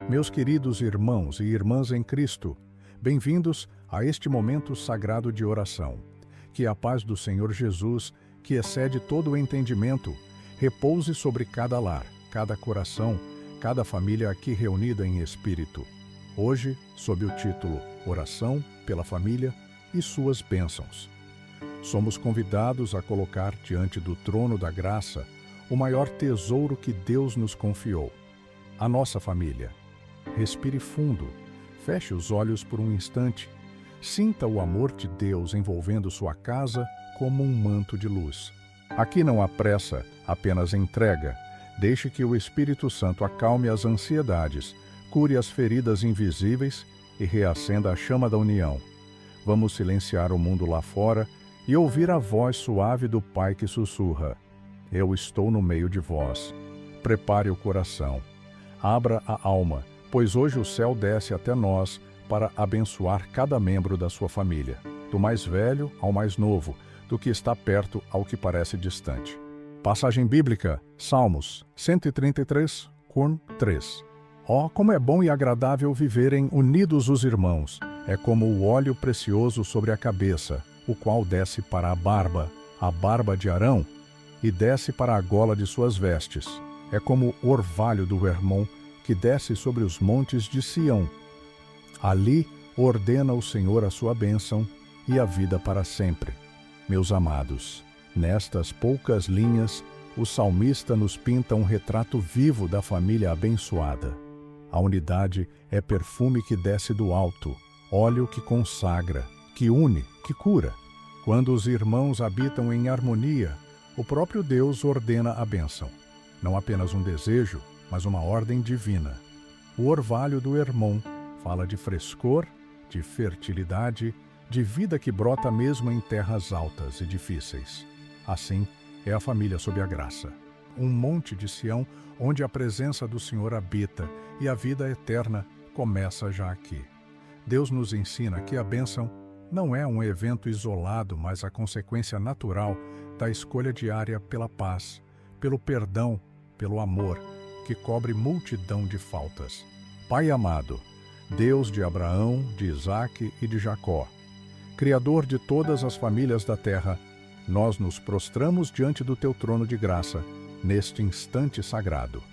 Meus queridos irmãos e irmãs em Cristo, bem-vindos a este momento sagrado de oração. Que a paz do Senhor Jesus, que excede todo o entendimento, repouse sobre cada lar, cada coração, cada família aqui reunida em espírito. Hoje, sob o título Oração pela Família e suas bênçãos. Somos convidados a colocar diante do trono da graça o maior tesouro que Deus nos confiou, a nossa família. Respire fundo, feche os olhos por um instante, sinta o amor de Deus envolvendo sua casa como um manto de luz. Aqui não há pressa, apenas entrega. Deixe que o Espírito Santo acalme as ansiedades, cure as feridas invisíveis e reacenda a chama da união. Vamos silenciar o mundo lá fora e ouvir a voz suave do Pai que sussurra: Eu estou no meio de vós. Prepare o coração. Abra a alma, pois hoje o céu desce até nós para abençoar cada membro da sua família, do mais velho ao mais novo, do que está perto ao que parece distante. Passagem bíblica, Salmos 133, 3. Oh, como é bom e agradável viverem unidos os irmãos! É como o óleo precioso sobre a cabeça, o qual desce para a barba de Arão, e desce para a gola de suas vestes. É como o orvalho do Hermon, que desce sobre os montes de Sião. Ali ordena o Senhor a sua bênção e a vida para sempre. Meus amados, nestas poucas linhas, o salmista nos pinta um retrato vivo da família abençoada. A unidade é perfume que desce do alto, óleo que consagra, que une, que cura. Quando os irmãos habitam em harmonia, o próprio Deus ordena a bênção. Não apenas um desejo, mas uma ordem divina. O orvalho do Hermon fala de frescor, de fertilidade, de vida que brota mesmo em terras altas e difíceis. Assim é a família sob a graça. Um monte de Sião onde a presença do Senhor habita e a vida eterna começa já aqui. Deus nos ensina que a bênção não é um evento isolado, mas a consequência natural da escolha diária pela paz, pelo perdão, pelo amor, que cobre multidão de faltas. Pai amado, Deus de Abraão, de Isaque e de Jacó, Criador de todas as famílias da terra, nós nos prostramos diante do teu trono de graça, neste instante sagrado.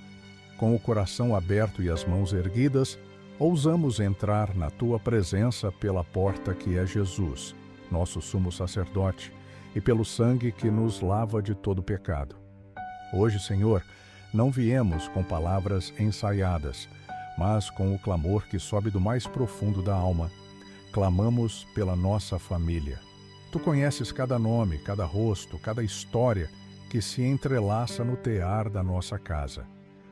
Com o coração aberto e as mãos erguidas, ousamos entrar na tua presença pela porta que é Jesus, nosso sumo sacerdote, e pelo sangue que nos lava de todo pecado. Hoje, Senhor, não viemos com palavras ensaiadas, mas com o clamor que sobe do mais profundo da alma. Clamamos pela nossa família. Tu conheces cada nome, cada rosto, cada história que se entrelaça no tear da nossa casa.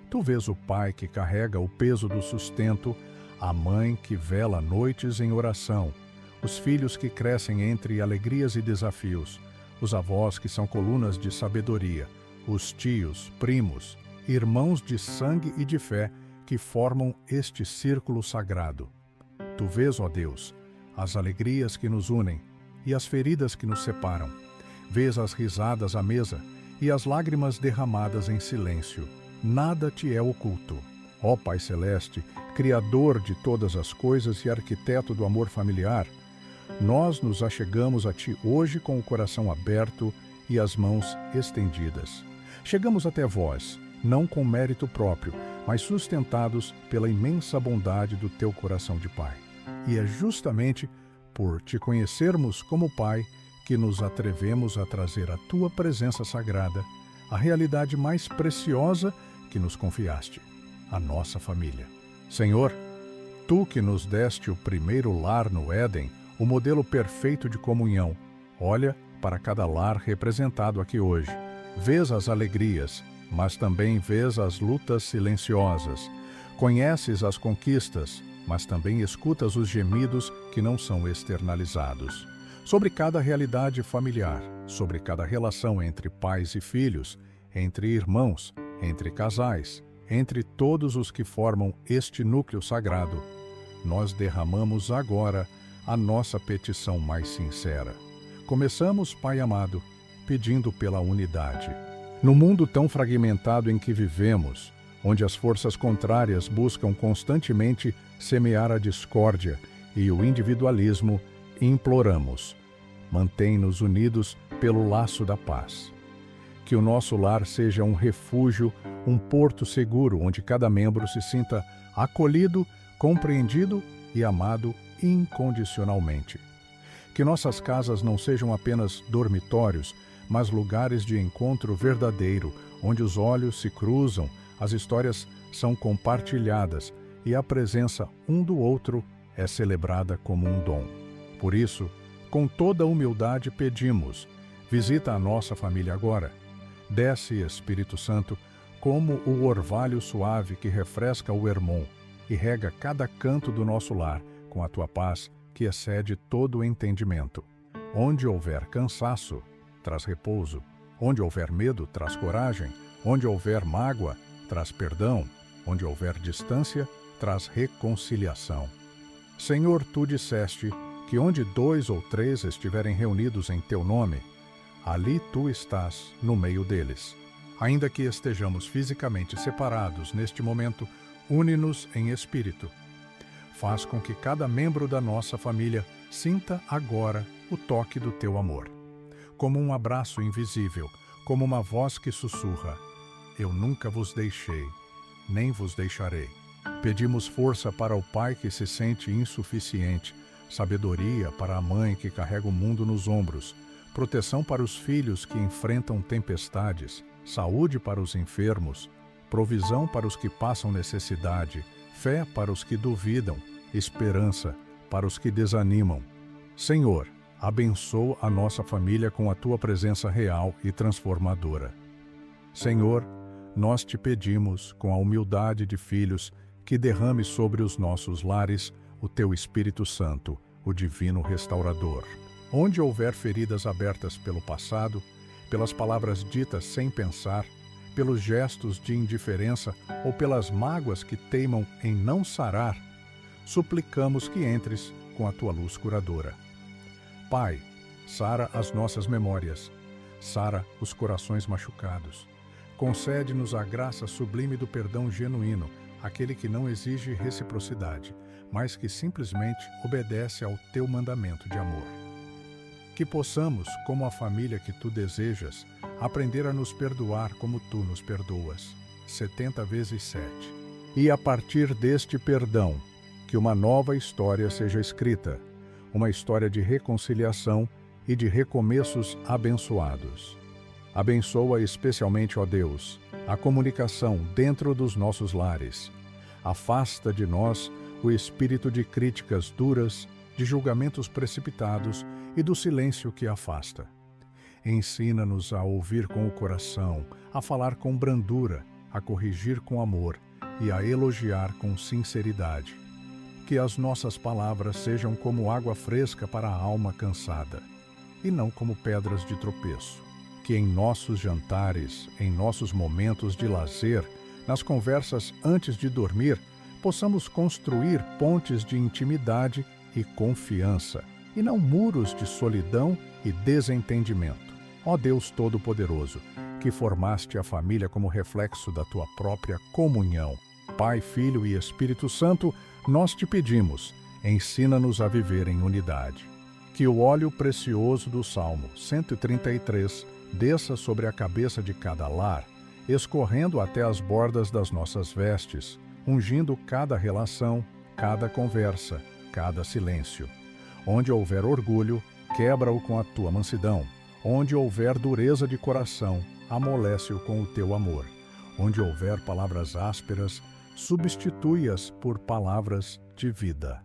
Tu vês o pai que carrega o peso do sustento, a mãe que vela noites em oração, os filhos que crescem entre alegrias e desafios, os avós que são colunas de sabedoria, os tios, primos, irmãos de sangue e de fé que formam este círculo sagrado. Tu vês, ó Deus, as alegrias que nos unem e as feridas que nos separam. Vês as risadas à mesa e as lágrimas derramadas em silêncio. Nada te é oculto. Ó Pai Celeste, Criador de todas as coisas e arquiteto do amor familiar, nós nos achegamos a Ti hoje com o coração aberto e as mãos estendidas. Chegamos até vós, não com mérito próprio, mas sustentados pela imensa bondade do Teu coração de Pai. E é justamente por Te conhecermos como Pai que nos atrevemos a trazer à Tua presença sagrada a realidade mais preciosa que nos confiaste, a nossa família. Senhor, Tu que nos deste o primeiro lar no Éden, o modelo perfeito de comunhão, olha para cada lar representado aqui hoje. Vês as alegrias, mas também vês as lutas silenciosas. Conheces as conquistas, mas também escutas os gemidos que não são externalizados. Sobre cada realidade familiar, sobre cada relação entre pais e filhos, entre irmãos, entre casais, entre todos os que formam este núcleo sagrado, nós derramamos agora a nossa petição mais sincera. Começamos, Pai amado, pedindo pela unidade. No mundo tão fragmentado em que vivemos, onde as forças contrárias buscam constantemente semear a discórdia e o individualismo, imploramos: mantém-nos unidos pelo laço da paz. Que o nosso lar seja um refúgio, um porto seguro, onde cada membro se sinta acolhido, compreendido e amado incondicionalmente. Que nossas casas não sejam apenas dormitórios, mas lugares de encontro verdadeiro, onde os olhos se cruzam, as histórias são compartilhadas e a presença um do outro é celebrada como um dom. Por isso, com toda humildade pedimos: visita a nossa família agora. Desce, Espírito Santo, como o orvalho suave que refresca o Hermon e rega cada canto do nosso lar com a tua paz que excede todo o entendimento. Onde houver cansaço, traz repouso. Onde houver medo, traz coragem. Onde houver mágoa, traz perdão. Onde houver distância, traz reconciliação. Senhor, tu disseste que onde 2 ou 3 estiverem reunidos em teu nome, ali tu estás no meio deles. Ainda que estejamos fisicamente separados neste momento, une-nos em espírito. Faz com que cada membro da nossa família sinta agora o toque do teu amor. Como um abraço invisível, como uma voz que sussurra: eu nunca vos deixei, nem vos deixarei. Pedimos força para o pai que se sente insuficiente, sabedoria para a mãe que carrega o mundo nos ombros, proteção para os filhos que enfrentam tempestades, saúde para os enfermos, provisão para os que passam necessidade, fé para os que duvidam, esperança para os que desanimam. Senhor, abençoa a nossa família com a tua presença real e transformadora. Senhor, nós te pedimos, com a humildade de filhos, que derrame sobre os nossos lares o teu Espírito Santo, o divino restaurador. Onde houver feridas abertas pelo passado, pelas palavras ditas sem pensar, pelos gestos de indiferença ou pelas mágoas que teimam em não sarar, suplicamos que entres com a tua luz curadora. Pai, sara as nossas memórias, sara os corações machucados. Concede-nos a graça sublime do perdão genuíno, aquele que não exige reciprocidade, mas que simplesmente obedece ao teu mandamento de amor. Que possamos, como a família que tu desejas, aprender a nos perdoar como tu nos perdoas, 70 vezes 7. E a partir deste perdão, que uma nova história seja escrita, uma história de reconciliação e de recomeços abençoados. Abençoa especialmente, ó Deus, a comunicação dentro dos nossos lares. Afasta de nós o espírito de críticas duras, de julgamentos precipitados e do silêncio que afasta. Ensina-nos a ouvir com o coração, a falar com brandura, a corrigir com amor e a elogiar com sinceridade. Que as nossas palavras sejam como água fresca para a alma cansada, e não como pedras de tropeço. Que em nossos jantares, em nossos momentos de lazer, nas conversas antes de dormir, possamos construir pontes de intimidade e confiança, e não muros de solidão e desentendimento. Ó Deus Todo-Poderoso, que formaste a família como reflexo da tua própria comunhão, Pai, Filho e Espírito Santo, nós te pedimos, ensina-nos a viver em unidade. Que o óleo precioso do Salmo 133 desça sobre a cabeça de cada lar, escorrendo até as bordas das nossas vestes, ungindo cada relação, cada conversa, cada silêncio. Onde houver orgulho, quebra-o com a tua mansidão. Onde houver dureza de coração, amolece-o com o teu amor. Onde houver palavras ásperas, substitui-as por palavras de vida.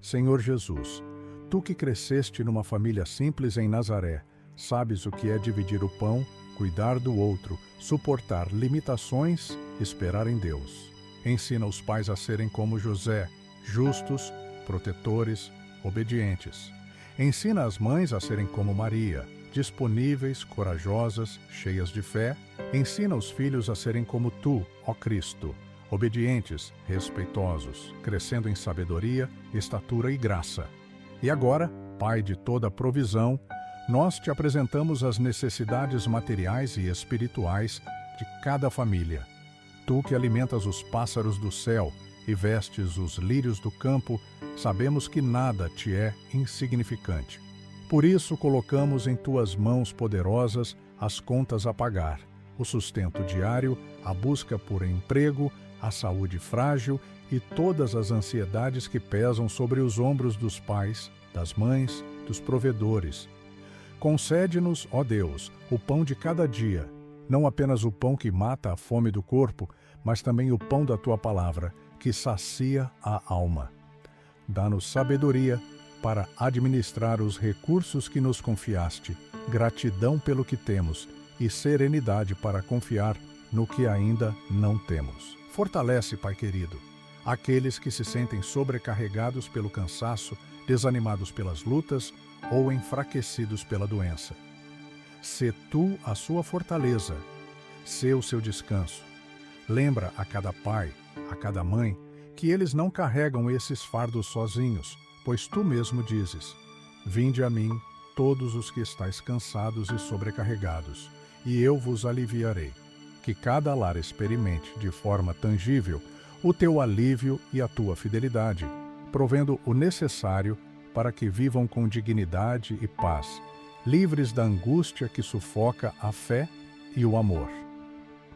Senhor Jesus, tu que cresceste numa família simples em Nazaré, sabes o que é dividir o pão, cuidar do outro, suportar limitações, esperar em Deus. Ensina os pais a serem como José, justos, protetores, obedientes. Ensina as mães a serem como Maria, disponíveis, corajosas, cheias de fé. Ensina os filhos a serem como tu, ó Cristo, obedientes, respeitosos, crescendo em sabedoria, estatura e graça. E agora, Pai de toda provisão, nós te apresentamos as necessidades materiais e espirituais de cada família. Tu que alimentas os pássaros do céu e vestes os lírios do campo, sabemos que nada te é insignificante. Por isso colocamos em tuas mãos poderosas as contas a pagar, o sustento diário, a busca por emprego, a saúde frágil e todas as ansiedades que pesam sobre os ombros dos pais, das mães, dos provedores. Concede-nos, ó Deus, o pão de cada dia, não apenas o pão que mata a fome do corpo, mas também o pão da tua palavra, que sacia a alma. Dá-nos sabedoria para administrar os recursos que nos confiaste, gratidão pelo que temos e serenidade para confiar no que ainda não temos. Fortalece, Pai querido, aqueles que se sentem sobrecarregados pelo cansaço, desanimados pelas lutas ou enfraquecidos pela doença. Sê tu a sua fortaleza, sê o seu descanso. Lembra a cada pai, a cada mãe, que eles não carregam esses fardos sozinhos, pois tu mesmo dizes: Vinde a mim, todos os que estáis cansados e sobrecarregados, e eu vos aliviarei. Que cada lar experimente de forma tangível o teu alívio e a tua fidelidade, provendo o necessário para que vivam com dignidade e paz, livres da angústia que sufoca a fé e o amor.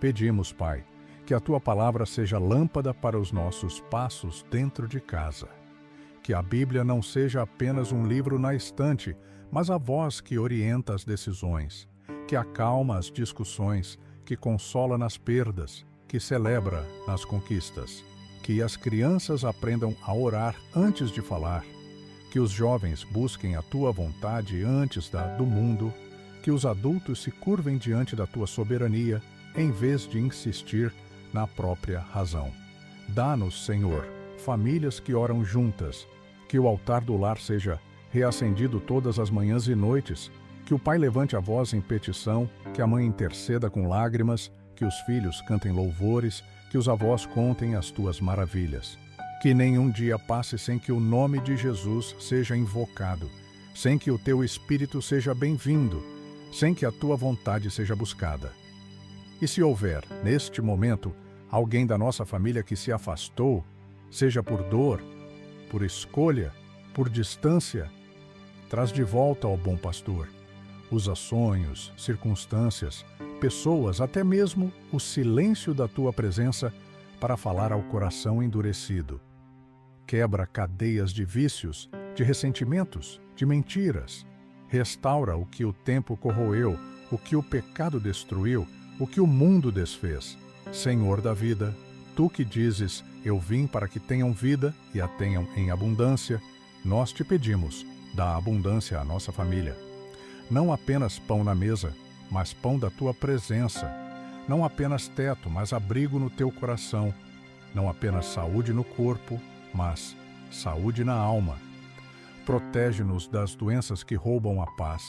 Pedimos, Pai, que a tua palavra seja lâmpada para os nossos passos dentro de casa. Que a Bíblia não seja apenas um livro na estante, mas a voz que orienta as decisões, que acalma as discussões, que consola nas perdas, que celebra nas conquistas. Que as crianças aprendam a orar antes de falar, que os jovens busquem a tua vontade antes da do mundo, que os adultos se curvem diante da tua soberania, em vez de insistir na própria razão. Dá-nos, Senhor, famílias que oram juntas, que o altar do lar seja reacendido todas as manhãs e noites, que o pai levante a voz em petição, que a mãe interceda com lágrimas, que os filhos cantem louvores, que os avós contem as tuas maravilhas. Que nenhum dia passe sem que o nome de Jesus seja invocado, sem que o teu Espírito seja bem-vindo, sem que a tua vontade seja buscada. E se houver, neste momento, alguém da nossa família que se afastou, seja por dor, por escolha, por distância, traz de volta ao bom pastor. Usa sonhos, circunstâncias, pessoas, até mesmo o silêncio da tua presença para falar ao coração endurecido. Quebra cadeias de vícios, de ressentimentos, de mentiras. Restaura o que o tempo corroeu, o que o pecado destruiu, o que o mundo desfez. Senhor da vida, tu que dizes: eu vim para que tenham vida e a tenham em abundância, nós te pedimos, dá abundância à nossa família. Não apenas pão na mesa, mas pão da tua presença. Não apenas teto, mas abrigo no teu coração. Não apenas saúde no corpo, mas saúde na alma. Protege-nos das doenças que roubam a paz,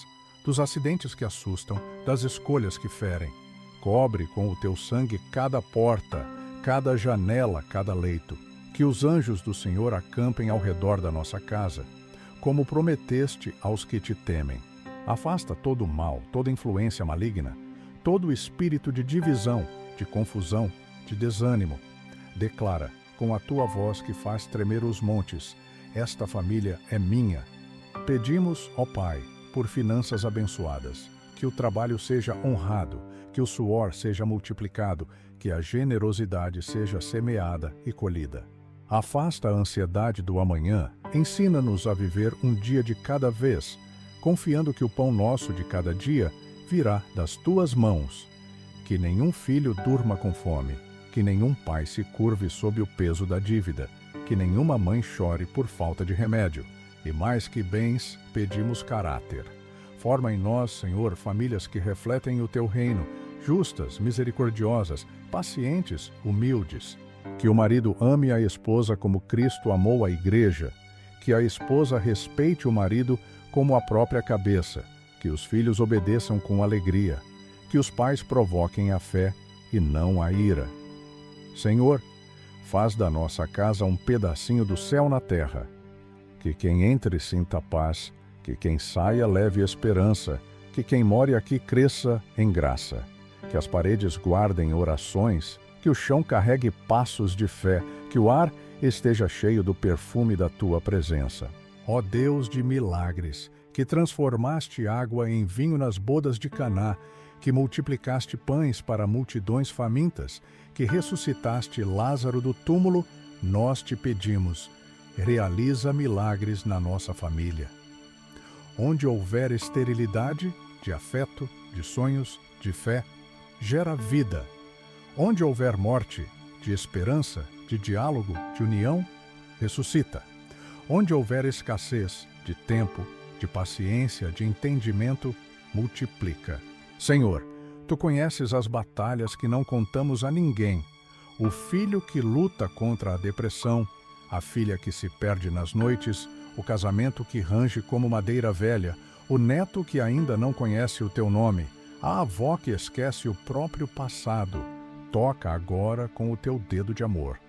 dos acidentes que assustam, das escolhas que ferem. Cobre com o teu sangue cada porta, cada janela, cada leito. Que os anjos do Senhor acampem ao redor da nossa casa, como prometeste aos que te temem. Afasta todo o mal, toda influência maligna, todo espírito de divisão, de confusão, de desânimo. Declara, com a tua voz que faz tremer os montes: esta família é minha. Pedimos, ó Pai, por finanças abençoadas, que o trabalho seja honrado, que o suor seja multiplicado, que a generosidade seja semeada e colhida. Afasta a ansiedade do amanhã, ensina-nos a viver um dia de cada vez, confiando que o pão nosso de cada dia virá das tuas mãos. Que nenhum filho durma com fome, que nenhum pai se curve sob o peso da dívida, que nenhuma mãe chore por falta de remédio. E mais que bens, pedimos caráter. Forma em nós, Senhor, famílias que refletem o teu reino, justas, misericordiosas, pacientes, humildes. Que o marido ame a esposa como Cristo amou a igreja, que a esposa respeite o marido como a própria cabeça, que os filhos obedeçam com alegria, que os pais provoquem a fé e não a ira. Senhor, faz da nossa casa um pedacinho do céu na terra. Que quem entre sinta paz, que quem saia leve esperança, que quem more aqui cresça em graça. Que as paredes guardem orações, que o chão carregue passos de fé, que o ar esteja cheio do perfume da tua presença. Ó Deus de milagres, que transformaste água em vinho nas bodas de Caná, que multiplicaste pães para multidões famintas, que ressuscitaste Lázaro do túmulo, nós te pedimos, realiza milagres na nossa família. Onde houver esterilidade, de afeto, de sonhos, de fé, gera vida. Onde houver morte, de esperança, de diálogo, de união, ressuscita. Onde houver escassez, de tempo, de paciência, de entendimento, multiplica. Senhor, Tu conheces as batalhas que não contamos a ninguém, o filho que luta contra a depressão, a filha que se perde nas noites, o casamento que range como madeira velha, o neto que ainda não conhece o Teu nome, a avó que esquece o próprio passado. Toca agora com o Teu dedo de amor.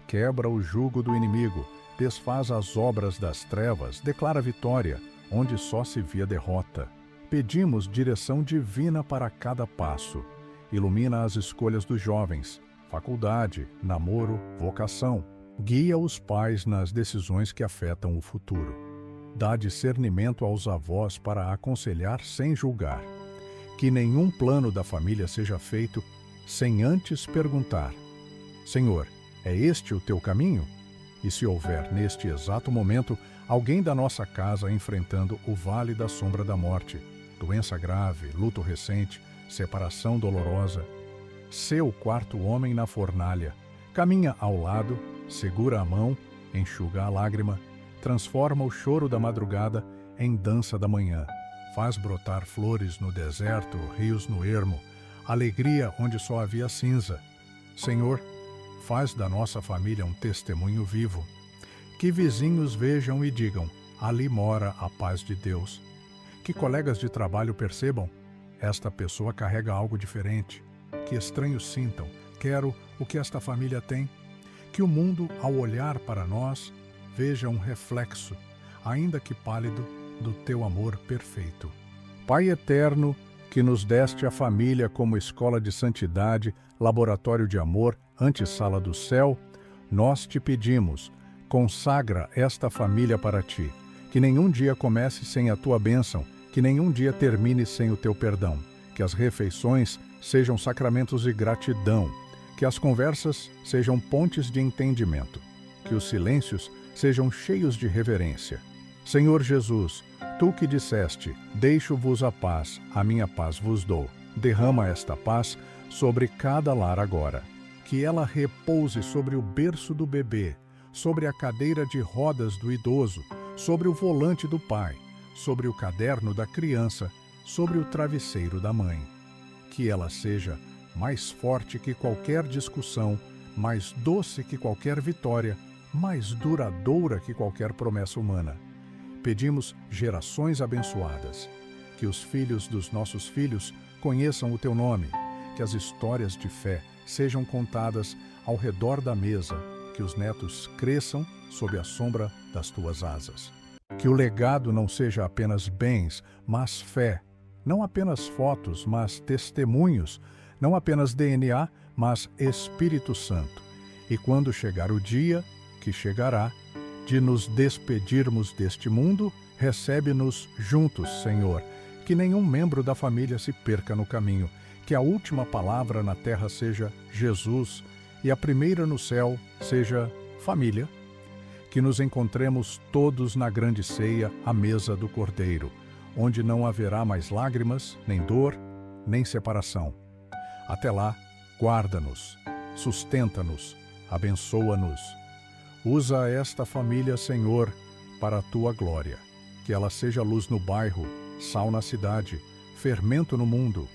Quebra o jugo do inimigo, desfaz as obras das trevas, declara vitória, onde só se via derrota. Pedimos direção divina para cada passo. Ilumina as escolhas dos jovens, faculdade, namoro, vocação. Guia os pais nas decisões que afetam o futuro. Dá discernimento aos avós para aconselhar sem julgar. Que nenhum plano da família seja feito sem antes perguntar: Senhor, é este o Teu caminho? E se houver, neste exato momento, alguém da nossa casa enfrentando o vale da sombra da morte, doença grave, luto recente, separação dolorosa, sê o quarto homem na fornalha, caminha ao lado, segura a mão, enxuga a lágrima, transforma o choro da madrugada em dança da manhã, faz brotar flores no deserto, rios no ermo, alegria onde só havia cinza. Senhor, faz da nossa família um testemunho vivo. Que vizinhos vejam e digam: ali mora a paz de Deus. Que colegas de trabalho percebam: esta pessoa carrega algo diferente. Que estranhos sintam: quero o que esta família tem. Que o mundo, ao olhar para nós, veja um reflexo, ainda que pálido, do Teu amor perfeito. Pai eterno, que nos deste a família como escola de santidade, laboratório de amor, antessala do céu, nós te pedimos, consagra esta família para Ti, que nenhum dia comece sem a Tua bênção, que nenhum dia termine sem o Teu perdão, que as refeições sejam sacramentos de gratidão, que as conversas sejam pontes de entendimento, que os silêncios sejam cheios de reverência. Senhor Jesus, Tu que disseste: deixo-vos a minha paz vos dou. Derrama esta paz sobre cada lar agora. Que ela repouse sobre o berço do bebê, sobre a cadeira de rodas do idoso, sobre o volante do pai, sobre o caderno da criança, sobre o travesseiro da mãe. Que ela seja mais forte que qualquer discussão, mais doce que qualquer vitória, mais duradoura que qualquer promessa humana. Pedimos gerações abençoadas, que os filhos dos nossos filhos conheçam o Teu nome, que as histórias de fé sejam contadas ao redor da mesa, que os netos cresçam sob a sombra das Tuas asas. Que o legado não seja apenas bens, mas fé, não apenas fotos, mas testemunhos, não apenas DNA, mas Espírito Santo. E quando chegar o dia, que chegará, de nos despedirmos deste mundo, recebe-nos juntos, Senhor, que nenhum membro da família se perca no caminho, que a última palavra na terra seja Jesus e a primeira no céu seja família. Que nos encontremos todos na grande ceia, à mesa do Cordeiro, onde não haverá mais lágrimas, nem dor, nem separação. Até lá, guarda-nos, sustenta-nos, abençoa-nos. Usa esta família, Senhor, para a Tua glória. Que ela seja luz no bairro, sal na cidade, fermento no mundo.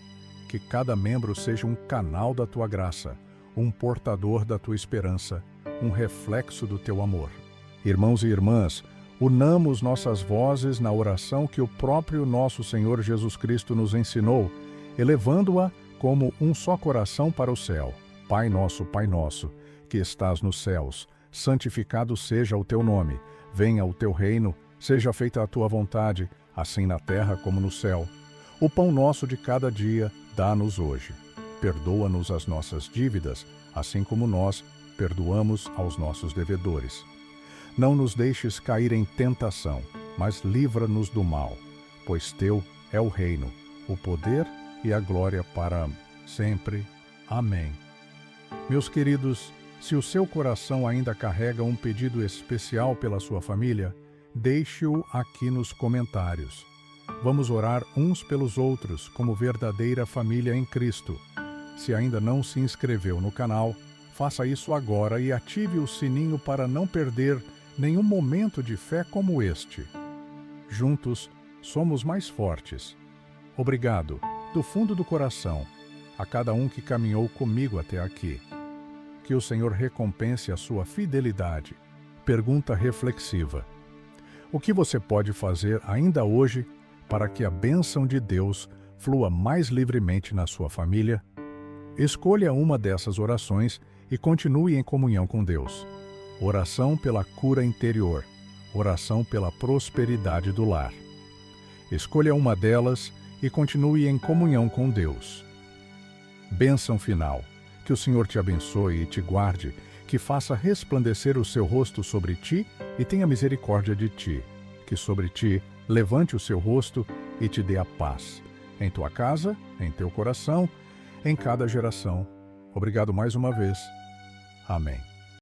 Que cada membro seja um canal da Tua graça, um portador da Tua esperança, um reflexo do Teu amor. Irmãos e irmãs, unamos nossas vozes na oração que o próprio nosso Senhor Jesus Cristo nos ensinou, elevando-a como um só coração para o céu. Pai nosso, que estás nos céus, santificado seja o Teu nome. Venha o Teu reino, seja feita a Tua vontade, assim na terra como no céu. O pão nosso de cada dia, dá-nos hoje. Perdoa-nos as nossas dívidas, assim como nós perdoamos aos nossos devedores. Não nos deixes cair em tentação, mas livra-nos do mal, pois teu é o reino, o poder e a glória para sempre. Amém. Meus queridos, se o seu coração ainda carrega um pedido especial pela sua família, deixe-o aqui nos comentários. Vamos orar uns pelos outros como verdadeira família em Cristo. Se ainda não se inscreveu no canal, faça isso agora e ative o sininho para não perder nenhum momento de fé como este. Juntos, somos mais fortes. Obrigado, do fundo do coração, a cada um que caminhou comigo até aqui. Que o Senhor recompense a sua fidelidade. Pergunta reflexiva: o que você pode fazer ainda hoje para que a bênção de Deus flua mais livremente na sua família? Escolha uma dessas orações e continue em comunhão com Deus. Oração pela cura interior. Oração pela prosperidade do lar. Escolha uma delas e continue em comunhão com Deus. Bênção final. Que o Senhor te abençoe e te guarde, que faça resplandecer o seu rosto sobre ti e tenha misericórdia de ti. Que sobre ti levante o seu rosto e te dê a paz. Em tua casa, em teu coração, em cada geração. Obrigado mais uma vez. Amém.